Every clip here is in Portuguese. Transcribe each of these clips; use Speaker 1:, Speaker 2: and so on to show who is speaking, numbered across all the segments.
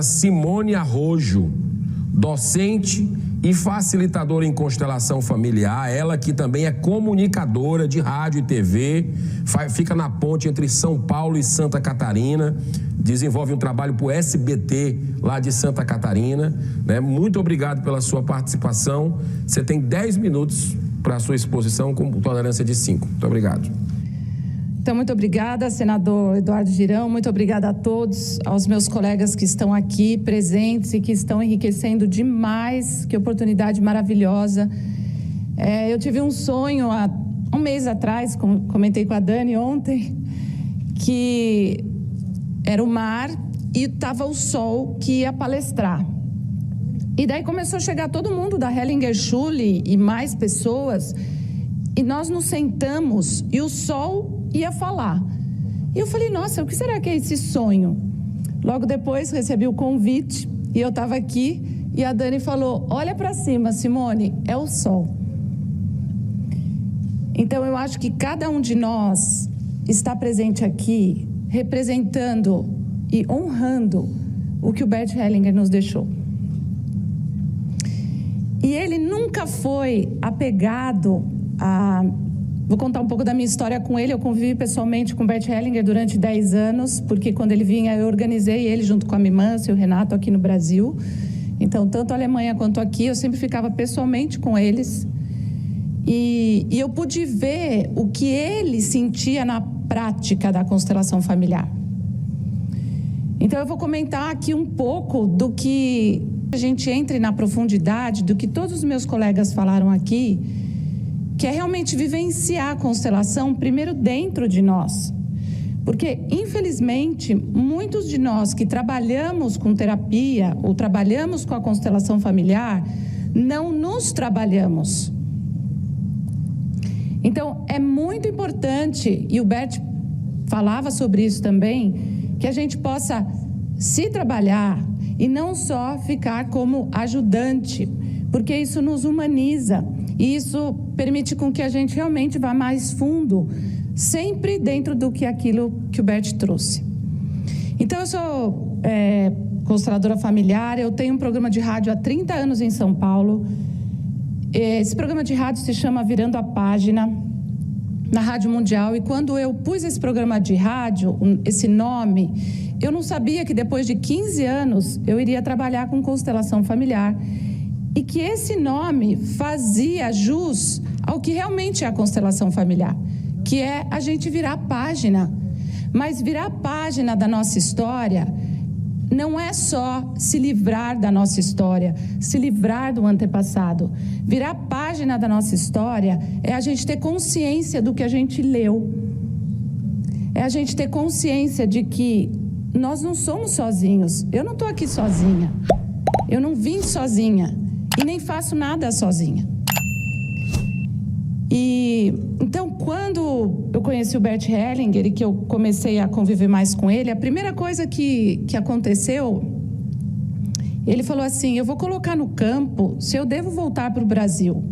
Speaker 1: Simone Arrojo, docente e facilitadora em constelação familiar, ela que também é comunicadora de rádio e TV, fica na ponte entre São Paulo e Santa Catarina, desenvolve um trabalho para o SBT lá de Santa Catarina, né? Muito obrigado pela sua participação. Você tem 10 minutos para a sua exposição com tolerância de 5. Muito obrigado.
Speaker 2: Então, muito obrigada, senador Eduardo Girão, muito obrigada a todos, aos meus colegas que estão aqui presentes e que estão enriquecendo demais, que oportunidade maravilhosa. Eu tive um sonho há um mês atrás, comentei com a Dani ontem, que era o mar e estava o sol que ia palestrar. E daí começou a chegar todo mundo da Hellinger Schule e mais pessoas, e nós nos sentamos e o sol ia falar. E eu falei, nossa, o que será que é esse sonho? Logo depois recebi o convite e eu estava aqui e a Dani falou, olha para cima, Simone, é o sol. Então eu acho que cada um de nós está presente aqui representando e honrando o que o Bert Hellinger nos deixou. E ele nunca foi apegado a... Vou contar um pouco da minha história com ele. Eu convivi pessoalmente com o Bert Hellinger durante 10 anos, porque quando ele vinha, eu organizei ele junto com a Mimância e o Renato aqui no Brasil. Então, tanto a Alemanha quanto aqui, eu sempre ficava pessoalmente com eles. E eu pude ver o que ele sentia na prática da constelação familiar. Então, eu vou comentar aqui um pouco do que a gente entre na profundidade, do que todos os meus colegas falaram aqui, que é realmente vivenciar a constelação primeiro dentro de nós. Porque, infelizmente, muitos de nós que trabalhamos com terapia ou trabalhamos com a constelação familiar, não nos trabalhamos. Então, é muito importante, e o Bert falava sobre isso também, que a gente possa se trabalhar e não só ficar como ajudante, porque isso nos humaniza. E isso permite com que a gente realmente vá mais fundo, sempre dentro do que aquilo que o Bert trouxe. Então, eu sou consteladora familiar, eu tenho um programa de rádio há 30 anos em São Paulo. Esse programa de rádio se chama Virando a Página, na Rádio Mundial. E quando eu pus esse programa de rádio, esse nome, eu não sabia que depois de 15 anos eu iria trabalhar com constelação familiar. E que esse nome fazia jus ao que realmente é a constelação familiar, que é a gente virar a página. Mas virar a página da nossa história não é só se livrar da nossa história, se livrar do antepassado. Virar a página da nossa história é a gente ter consciência do que a gente leu. É a gente ter consciência de que nós não somos sozinhos. Eu não estou aqui sozinha. Eu não vim sozinha. E nem faço nada sozinha. E então, quando eu conheci o Bert Hellinger e que eu comecei a conviver mais com ele, a primeira coisa que aconteceu, ele falou assim, eu vou colocar no campo se eu devo voltar para o Brasil.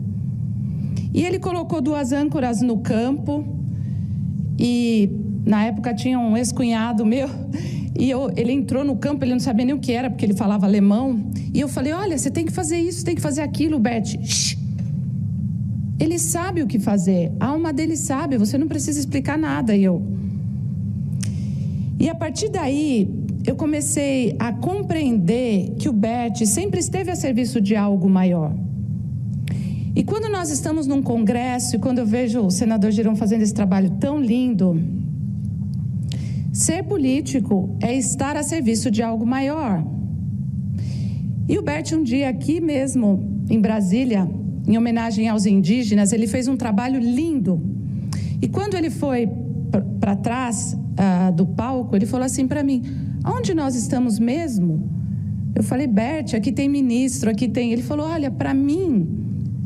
Speaker 2: E ele colocou 2 âncoras no campo e na época tinha um ex-cunhado meu. E ele entrou no campo, ele não sabia nem o que era, porque ele falava alemão. E eu falei, olha, você tem que fazer isso, tem que fazer aquilo, Bert. Shhh. Ele sabe o que fazer, a alma dele sabe, você não precisa explicar nada. E a partir daí, eu comecei a compreender que o Bert sempre esteve a serviço de algo maior. E quando nós estamos num congresso, e quando eu vejo o senador Girão fazendo esse trabalho tão lindo, ser político é estar a serviço de algo maior. E o Bert, um dia aqui mesmo, em Brasília, em homenagem aos indígenas, ele fez um trabalho lindo. E quando ele foi para trás do palco, ele falou assim para mim, onde nós estamos mesmo? Eu falei, Bert, aqui tem ministro, aqui tem... Ele falou, olha, para mim,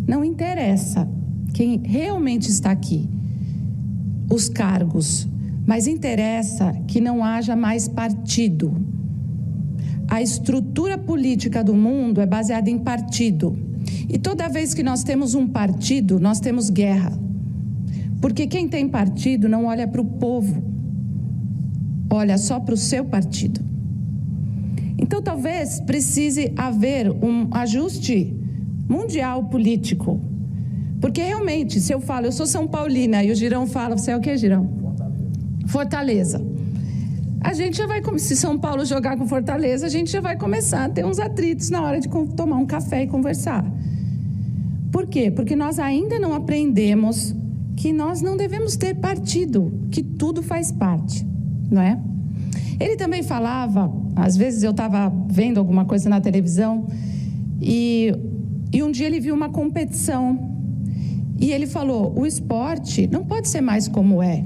Speaker 2: não interessa quem realmente está aqui, os cargos, mas interessa que não haja mais partido. A estrutura política do mundo é baseada em partido. E toda vez que nós temos um partido, nós temos guerra. Porque quem tem partido não olha para o povo, olha só para o seu partido. Então, talvez precise haver um ajuste mundial político. Porque, realmente, se eu falo, eu sou São Paulina, e o Girão fala, você é o que, Girão? Fortaleza. A gente já vai, se São Paulo jogar com Fortaleza, a gente já vai começar a ter uns atritos na hora de tomar um café e conversar. Por quê? Porque nós ainda não aprendemos que nós não devemos ter partido, que tudo faz parte, não é? Ele também falava, às vezes eu estava vendo alguma coisa na televisão, e um dia ele viu uma competição, e ele falou, o esporte não pode ser mais como é,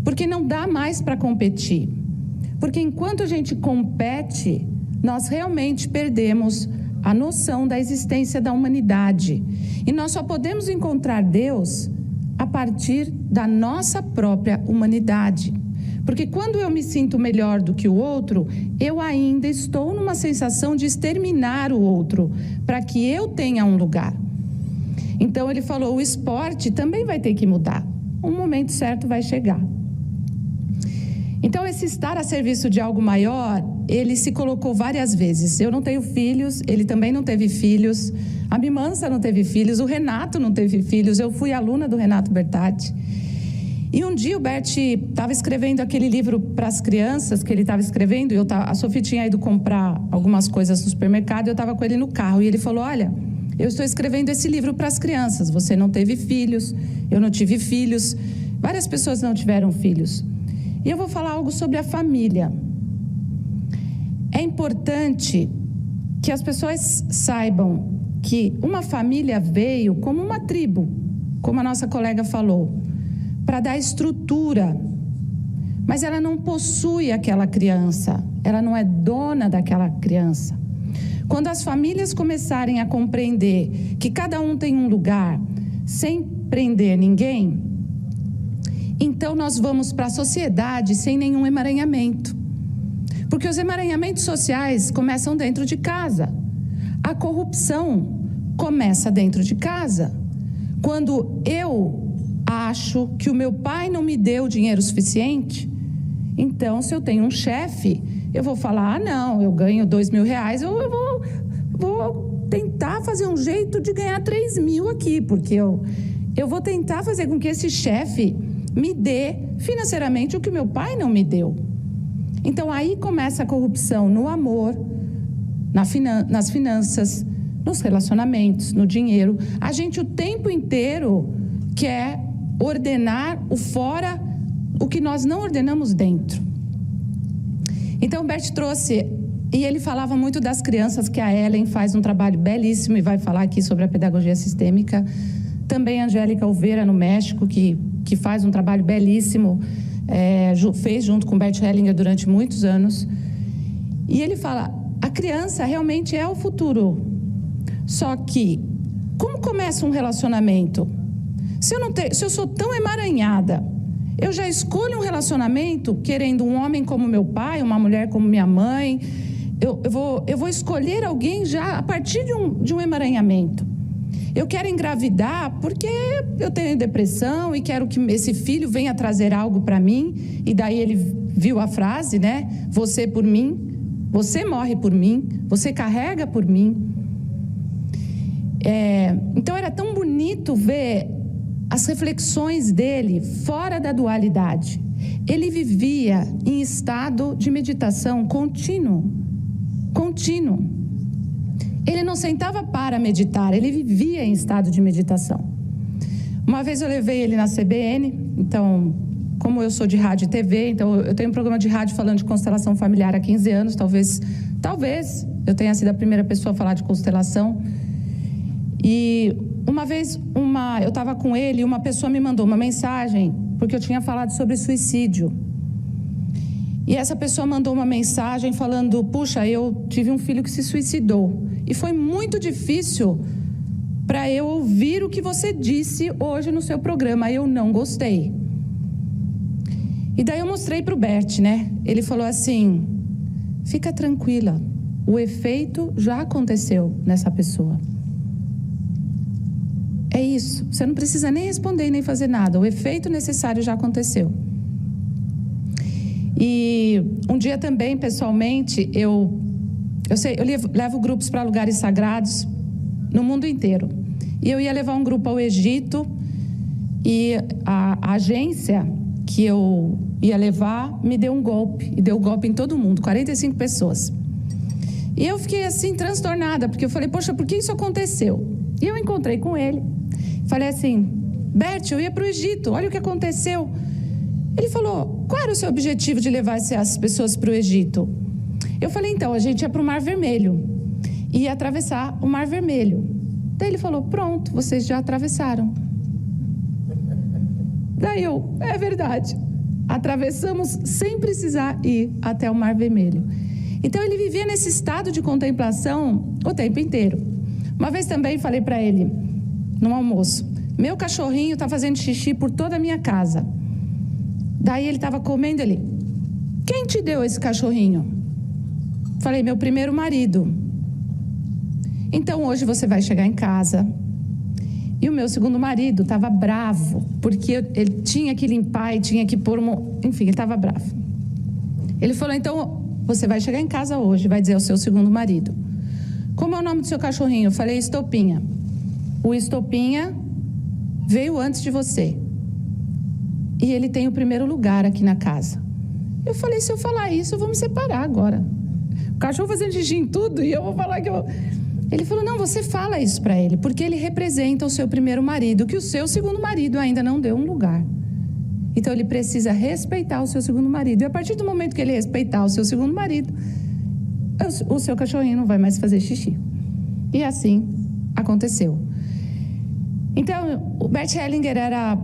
Speaker 2: porque não dá mais para competir. Porque enquanto a gente compete, nós realmente perdemos a noção da existência da humanidade. E nós só podemos encontrar Deus a partir da nossa própria humanidade. Porque quando eu me sinto melhor do que o outro, eu ainda estou numa sensação de exterminar o outro, para que eu tenha um lugar. Então ele falou, o esporte também vai ter que mudar. Um momento certo vai chegar. Então, esse estar a serviço de algo maior, ele se colocou várias vezes. Eu não tenho filhos, ele também não teve filhos, a Mimansa não teve filhos, o Renato não teve filhos, eu fui aluna do Renato Bertatti. E um dia o Bert estava escrevendo aquele livro para as crianças que ele estava escrevendo, e a Sofia tinha ido comprar algumas coisas no supermercado, e eu estava com ele no carro, e ele falou, olha, eu estou escrevendo esse livro para as crianças, você não teve filhos, eu não tive filhos, várias pessoas não tiveram filhos. E eu vou falar algo sobre a família. É importante que as pessoas saibam que uma família veio como uma tribo, como a nossa colega falou, para dar estrutura. Mas ela não possui aquela criança, ela não é dona daquela criança. Quando as famílias começarem a compreender que cada um tem um lugar, sem prender ninguém, então nós vamos para a sociedade sem nenhum emaranhamento. Porque os emaranhamentos sociais começam dentro de casa. A corrupção começa dentro de casa. Quando eu acho que o meu pai não me deu dinheiro suficiente, então se eu tenho um chefe, eu vou falar, não, eu ganho R$2.000, eu vou tentar fazer um jeito de ganhar 3.000 aqui, porque eu vou tentar fazer com que esse chefe me dê financeiramente o que meu pai não me deu. Então, aí começa a corrupção no amor, nas finanças, nos relacionamentos, no dinheiro. A gente o tempo inteiro quer ordenar o fora, o que nós não ordenamos dentro. Então, o Bert trouxe, e ele falava muito das crianças, que a Ellen faz um trabalho belíssimo e vai falar aqui sobre a pedagogia sistêmica. Também a Angélica Olveira, no México, que faz um trabalho belíssimo, fez junto com Bert Hellinger durante muitos anos. E ele fala, a criança realmente é o futuro. Só que, como começa um relacionamento? Se eu sou tão emaranhada, eu já escolho um relacionamento querendo um homem como meu pai, uma mulher como minha mãe. Eu vou escolher alguém já a partir de um emaranhamento. Eu quero engravidar porque eu tenho depressão e quero que esse filho venha trazer algo para mim. E daí ele viu a frase, né? Você por mim, você morre por mim, você carrega por mim. Então era tão bonito ver as reflexões dele fora da dualidade. Ele vivia em estado de meditação contínuo. Ele não sentava para meditar, ele vivia em estado de meditação. Uma vez eu levei ele na CBN, então, como eu sou de rádio e TV, então eu tenho um programa de rádio falando de constelação familiar há 15 anos, talvez eu tenha sido a primeira pessoa a falar de constelação. E uma vez eu estava com ele e uma pessoa me mandou uma mensagem, porque eu tinha falado sobre suicídio. E essa pessoa mandou uma mensagem falando, puxa, eu tive um filho que se suicidou. E foi muito difícil para eu ouvir o que você disse hoje no seu programa. Eu não gostei. E daí eu mostrei para o Bert, né? Ele falou assim, fica tranquila, o efeito já aconteceu nessa pessoa. É isso, você não precisa nem responder nem fazer nada, o efeito necessário já aconteceu. E um dia também, pessoalmente, eu levo grupos para lugares sagrados no mundo inteiro. E eu ia levar um grupo ao Egito e a agência que eu ia levar me deu um golpe, e deu golpe em todo mundo, 45 pessoas. E eu fiquei assim transtornada, porque eu falei, poxa, por que isso aconteceu? E eu encontrei com ele, falei assim, Bert, eu ia para o Egito, olha o que aconteceu. Ele falou, qual era o seu objetivo de levar essas pessoas para o Egito? Eu falei, então, a gente ia para o Mar Vermelho, ia atravessar o Mar Vermelho. Daí ele falou, pronto, vocês já atravessaram. Daí eu, é verdade, atravessamos sem precisar ir até o Mar Vermelho. Então ele vivia nesse estado de contemplação o tempo inteiro. Uma vez também falei para ele, no almoço, meu cachorrinho está fazendo xixi por toda a minha casa. Daí ele estava comendo, ele, quem te deu esse cachorrinho? Falei, meu primeiro marido. Então hoje você vai chegar em casa e o meu segundo marido estava bravo, porque ele tinha que limpar e tinha que pôr enfim, ele estava bravo. Ele falou, então você vai chegar em casa hoje, vai dizer ao seu segundo marido, como é o nome do seu cachorrinho? Eu falei, Estopinha. O Estopinha veio antes de você. E ele tem o primeiro lugar aqui na casa. Eu falei, se eu falar isso, eu vou me separar agora. O cachorro fazendo xixi em tudo e eu vou falar que eu... Ele falou, não, você fala isso para ele, porque ele representa o seu primeiro marido, que o seu segundo marido ainda não deu um lugar. Então ele precisa respeitar o seu segundo marido. E a partir do momento que ele respeitar o seu segundo marido, o seu cachorrinho não vai mais fazer xixi. E assim aconteceu. Então, o Bert Hellinger era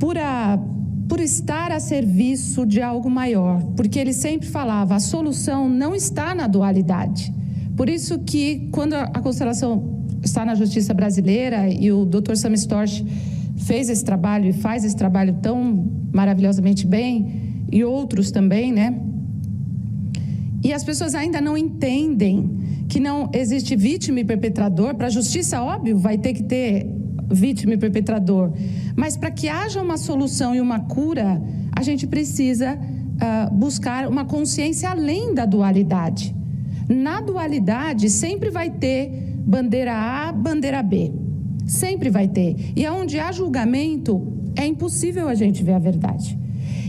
Speaker 2: por estar a serviço de algo maior, porque ele sempre falava, a solução não está na dualidade. Por isso que, quando a constelação está na justiça brasileira e o Dr. Sam Storch fez esse trabalho e faz esse trabalho tão maravilhosamente bem, e outros também, né? E as pessoas ainda não entendem que não existe vítima e perpetrador. Para a justiça, óbvio, vai ter que ter vítima e perpetrador. Mas para que haja uma solução e uma cura, a gente precisa buscar uma consciência além da dualidade. Na dualidade, sempre vai ter bandeira A, bandeira B. Sempre vai ter. E onde há julgamento, é impossível a gente ver a verdade.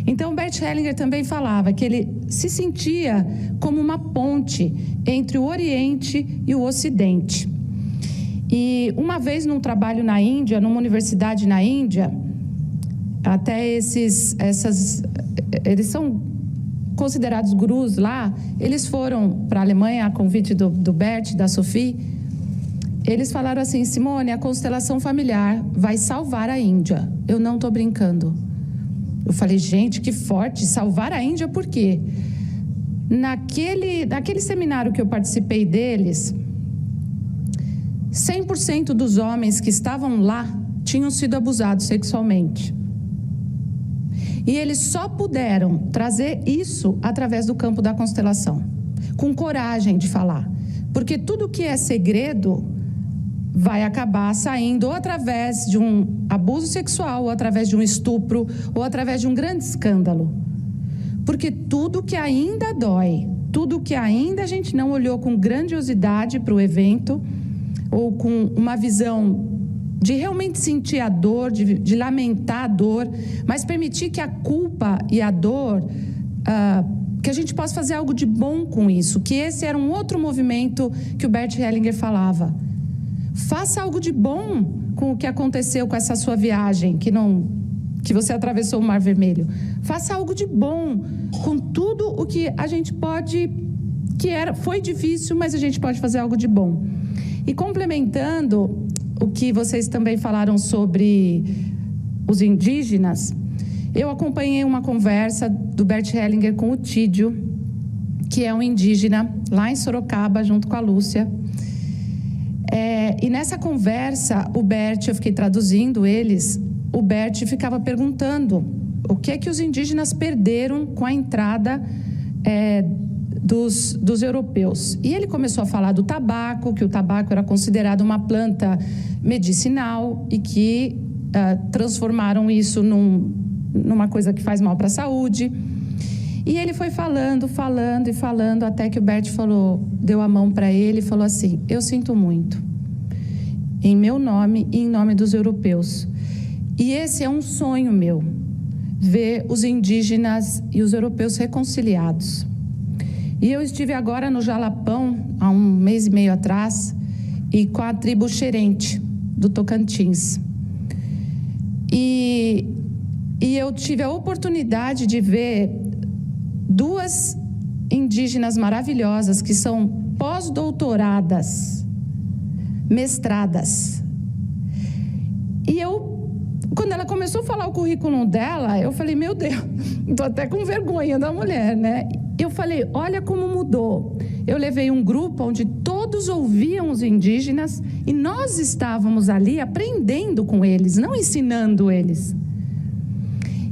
Speaker 2: Então, Bert Hellinger também falava que ele se sentia como uma ponte entre o Oriente e o Ocidente. E uma vez num trabalho na Índia, numa universidade na Índia, até eles são considerados gurus lá, eles foram para a Alemanha a convite do Bert, da Sophie. Eles falaram assim, Simone, a constelação familiar vai salvar a Índia. Eu não estou brincando. Eu falei, gente, que forte, salvar a Índia por quê? Naquele seminário que eu participei deles, 100% dos homens que estavam lá tinham sido abusados sexualmente. E eles só puderam trazer isso através do campo da constelação, com coragem de falar. Porque tudo que é segredo vai acabar saindo ou através de um abuso sexual, ou através de um estupro, ou através de um grande escândalo. Porque tudo que ainda dói, tudo que ainda a gente não olhou com grandiosidade para o evento, ou com uma visão de realmente sentir a dor, de lamentar a dor, mas permitir que a culpa e a dor, que a gente possa fazer algo de bom com isso, que esse era um outro movimento que o Bert Hellinger falava. Faça algo de bom com o que aconteceu com essa sua viagem, que você atravessou o Mar Vermelho. Faça algo de bom com tudo o que a gente pode, foi difícil, mas a gente pode fazer algo de bom. E complementando o que vocês também falaram sobre os indígenas, eu acompanhei uma conversa do Bert Hellinger com o Tídio, que é um indígena lá em Sorocaba, junto com a Lúcia. E nessa conversa, o Bert, eu fiquei traduzindo eles, o Bert ficava perguntando o que é que os indígenas perderam com a entrada dos europeus. E ele começou a falar do tabaco, que o tabaco era considerado uma planta medicinal e que transformaram isso numa coisa que faz mal para a saúde. E ele foi falando, até que o Bert deu a mão para ele e falou assim: eu sinto muito, em meu nome e em nome dos europeus. E esse é um sonho meu, ver os indígenas e os europeus reconciliados. E eu estive agora no Jalapão, há 1 mês e meio atrás, e com a tribo Xerente, do Tocantins. E eu tive a oportunidade de ver 2 indígenas maravilhosas que são pós-doutoradas, mestradas. E quando ela começou a falar o currículo dela, eu falei: meu Deus, estou até com vergonha da mulher, né? Eu falei: olha como mudou. Eu levei um grupo onde todos ouviam os indígenas e nós estávamos ali aprendendo com eles, não ensinando eles.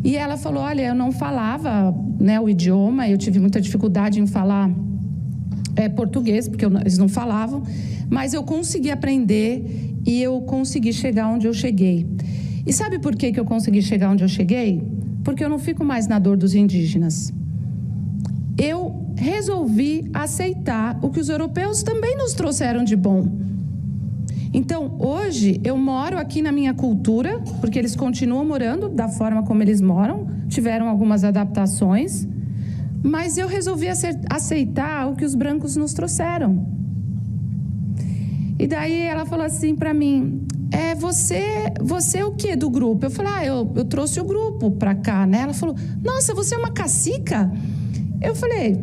Speaker 2: E ela falou: olha, eu não falava, né, o idioma, eu tive muita dificuldade em falar português, porque eles não falavam, mas eu consegui aprender e eu consegui chegar onde eu cheguei. E sabe por que eu consegui chegar onde eu cheguei? Porque eu não fico mais na dor dos indígenas. Eu resolvi aceitar o que os europeus também nos trouxeram de bom. Então, hoje, eu moro aqui na minha cultura, porque eles continuam morando da forma como eles moram, tiveram algumas adaptações, mas eu resolvi aceitar o que os brancos nos trouxeram. E daí ela falou assim para mim: você é o quê do grupo? Eu falei: eu trouxe o grupo para cá, né? Ela falou: nossa, você é uma cacica? Eu falei: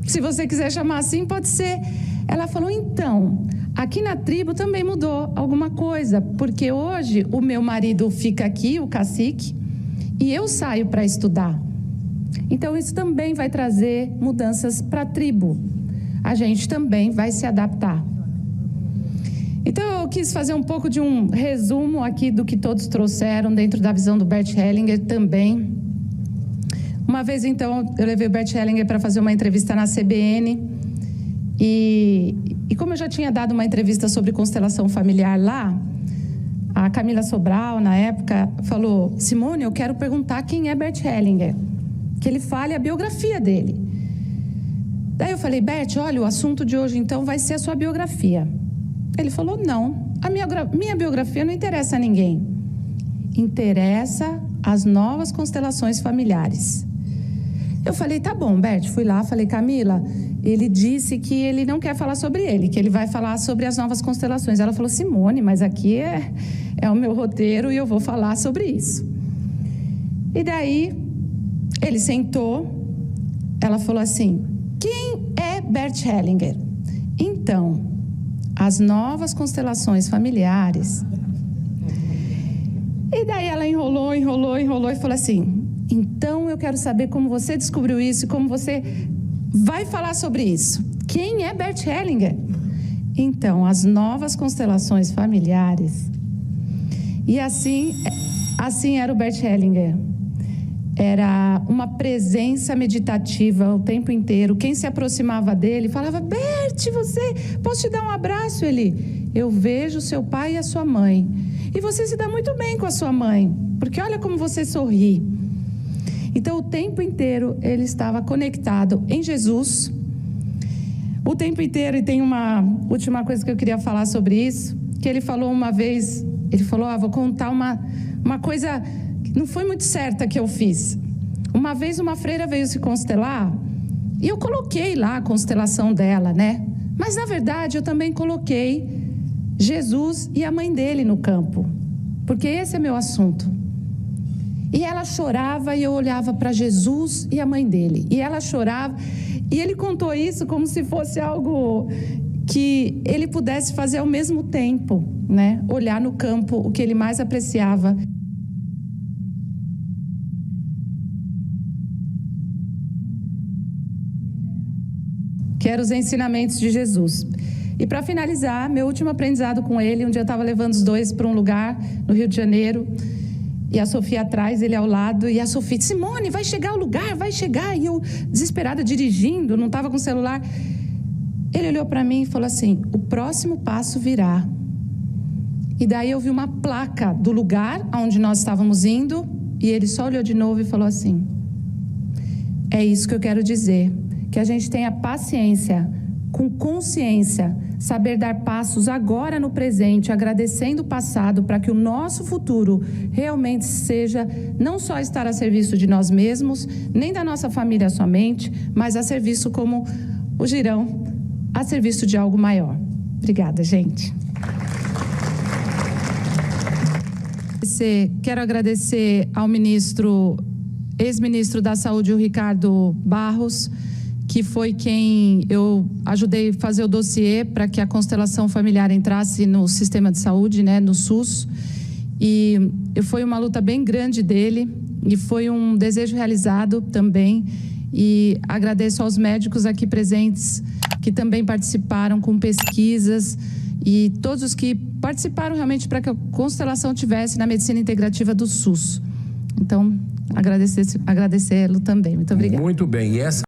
Speaker 2: se você quiser chamar assim, pode ser. Ela falou: então, aqui na tribo também mudou alguma coisa, porque hoje o meu marido fica aqui, o cacique, e eu saio para estudar. Então, isso também vai trazer mudanças para a tribo. A gente também vai se adaptar. Então, eu quis fazer um pouco de um resumo aqui do que todos trouxeram dentro da visão do Bert Hellinger também. Uma vez, então, eu levei o Bert Hellinger para fazer uma entrevista na CBN. E como eu já tinha dado uma entrevista sobre constelação familiar lá, a Camila Sobral, na época, falou: Simone, eu quero perguntar quem é Bert Hellinger, que ele fale a biografia dele. Daí eu falei: Bert, olha, o assunto de hoje, então, vai ser a sua biografia. Ele falou: não, a minha biografia não interessa a ninguém. Interessa as novas constelações familiares. Eu falei: tá bom, Bert. Fui lá, falei: Camila, ele disse que ele não quer falar sobre ele, que ele vai falar sobre as novas constelações. Ela falou: Simone, mas aqui é o meu roteiro e eu vou falar sobre isso. E daí, ele sentou, ela falou assim: quem é Bert Hellinger? Então, as novas constelações familiares. E daí ela enrolou e falou assim: então eu quero saber como você descobriu isso e como você vai falar sobre isso. Quem é Bert Hellinger? Então, as novas constelações familiares. E assim era o Bert Hellinger. Era uma presença meditativa o tempo inteiro. Quem se aproximava dele falava: Bert, posso te dar um abraço? Ele: eu vejo seu pai e a sua mãe. E você se dá muito bem com a sua mãe, porque olha como você sorri. Então, o tempo inteiro ele estava conectado em Jesus. O tempo inteiro, e tem uma última coisa que eu queria falar sobre isso, que ele falou uma vez, ele falou: vou contar uma coisa que não foi muito certa que eu fiz. Uma vez uma freira veio se constelar, e eu coloquei lá a constelação dela, né? Mas, na verdade, eu também coloquei Jesus e a mãe dele no campo, porque esse é meu assunto. E ela chorava e eu olhava para Jesus e a mãe dele. E ela chorava. E ele contou isso como se fosse algo que ele pudesse fazer ao mesmo tempo, né? Olhar no campo o que ele mais apreciava. Que eram os ensinamentos de Jesus. E para finalizar, meu último aprendizado com ele, um dia eu estava levando os dois para um lugar no Rio de Janeiro. E a Sofia atrás, ele ao lado, e a Sofia disse: Simone, vai chegar o lugar, vai chegar. E eu, desesperada, dirigindo, não estava com o celular. Ele olhou para mim e falou assim: o próximo passo virá. E daí eu vi uma placa do lugar onde nós estávamos indo, e ele só olhou de novo e falou assim: É isso que eu quero dizer, que a gente tenha paciência, com consciência, saber dar passos agora no presente, agradecendo o passado, para que o nosso futuro realmente seja não só estar a serviço de nós mesmos, nem da nossa família somente, mas a serviço, como o Girão, a serviço de algo maior. Obrigada, gente. Quero agradecer ao ex-ministro da Saúde, o Ricardo Barros, que foi quem eu ajudei a fazer o dossiê para que a constelação familiar entrasse no sistema de saúde, né, no SUS. E foi uma luta bem grande dele e foi um desejo realizado também. E agradeço aos médicos aqui presentes que também participaram com pesquisas e todos os que participaram realmente para que a constelação tivesse na medicina integrativa do SUS. Então, agradecê-lo também. Muito obrigada.
Speaker 1: Muito bem. E essa